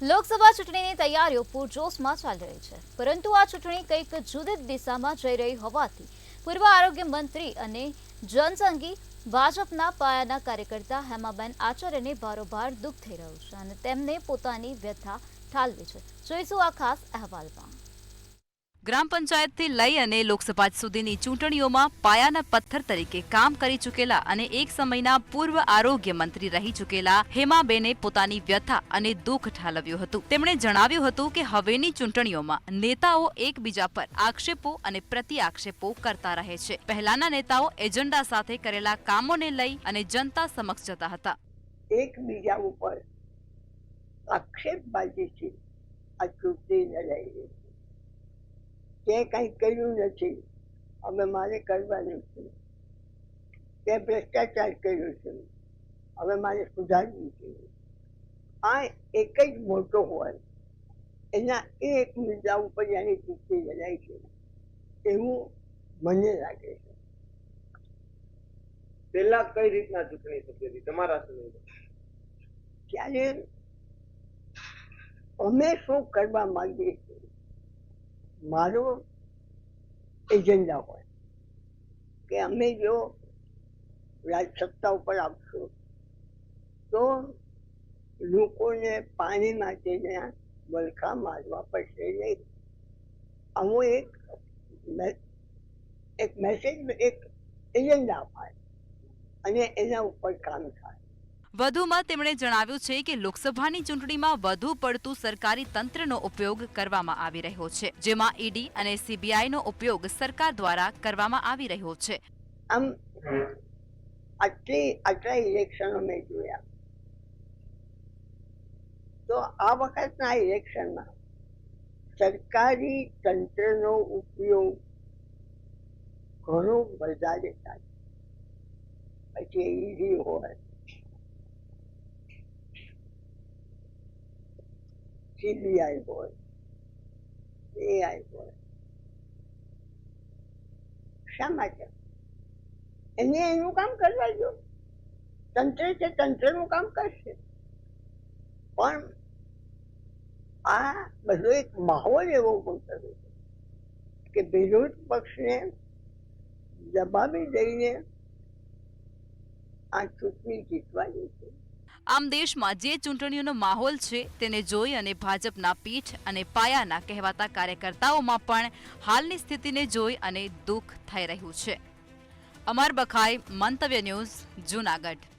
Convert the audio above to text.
લોકસભા ચૂંટણીની તૈયારીઓ પૂરજોશમાં ચાલી રહી છે, પરંતુ આ ચૂંટણી કંઈક જુદી દિશામાં જઈ રહી હોવાથી પૂર્વ આરોગ્ય મંત્રી અને જનસંઘી ભાજપના પાયાના કાર્યકર્તા હેમાબેન આચાર્યને બારોબાર દુઃખ થઈ રહ્યું છે અને તેમને પોતાની વ્યથા ઠાલવી છે. જોઈશું આ ખાસ અહેવાલમાં. ગ્રામ પંચાયતથી લઈ અને લોકસભા સુધીની ચૂંટણીઓમાં પાયાના પથ્થર તરીકે કામ કરી ચૂકેલા અને એક સમયના પૂર્વ આરોગ્ય મંત્રી રહી ચૂકેલા હેમાબેને પોતાની વ્યથા અને દુઃખ ઠાલવ્યું હતું. તેમણે જણાવ્યું હતું કે હવેની ચૂંટણીઓમાં નેતાઓ એકબીજા પર આક્ષેપો અને પ્રતિ આક્ષેપો કરતા રહે છે. પહેલાના નેતાઓ એજન્ડા સાથે કરેલા કામોને લઈ અને જનતા સમક્ષ જતા હતા. એકબીજા ઉપર આક્ષેપબાજીથી આ ચૂંટણી લડાઈ રહી છે. તે કંઈ કર્યું નથી, હવે મારે કરવાનું છે. તે ભ્રષ્ટાચાર કર્યો છે, હવે મારે સુધારવું છે. આ એક જ મોટો હોય એના એક મુદ્દા ઉપર એની ચૂંટણી લડાઈ છે એવું મને લાગે છે. પહેલા કઈ રીતના ચૂંટણી થતી હતી તમારા સમયમાં? ત્યારે અમે શું કરવા માંગીએ છીએ, મારો એજન્ડા હોય કે અમે જો રાજ સત્તા ઉપર આવશું તો લોકોને પાણી માટેના વલખા મારવા પડશે નહીં. આવો એક મેસેજ, એક એજન્ડા અપાય અને એના ઉપર કામ થાય. વધુમાં તેમણે જણાવ્યું છે કે લોકસભાની ચૂંટણીમાં વધુ પડતું સરકારી તંત્રનો ઉપયોગ કરવામાં આવી રહ્યો છે, જેમાં ઈડી અને સીબીઆઈનો ઉપયોગ સરકાર દ્વારા કરવામાં આવી રહ્યો છે. આમ આટલા ઇલેક્શનો મેં જોયા, તો આ વખતના ઇલેક્શનમાં સરકારી તંત્રનો ઉપયોગ ઘણો વધારે થાય. પછી ઈડી હોય, સીબીઆઈ હોય, એઆઈ હોય. શા માટે? એને એનું કામ કરવા દો. તંત્ર છે, તંત્રનું કામ કરશે. પણ આ બધો એક માહોલ એવો કર્યો છે કે વિરોધ પક્ષને દબાવી દઈને આ ચૂંટણી જીતવાની છે. આમ દેશમાં જે ચૂંટણીઓનો માહોલ છે તેને જોઈ અને ભાજપના પીઠ અને પાયાના કહેવાતા કાર્યકર્તાઓમાં પણ હાલની સ્થિતિને જોઈ અને દુઃખ થઈ રહ્યું છે. અમર બખાઈ, મંતવ્ય ન્યૂઝ, જૂનાગઢ.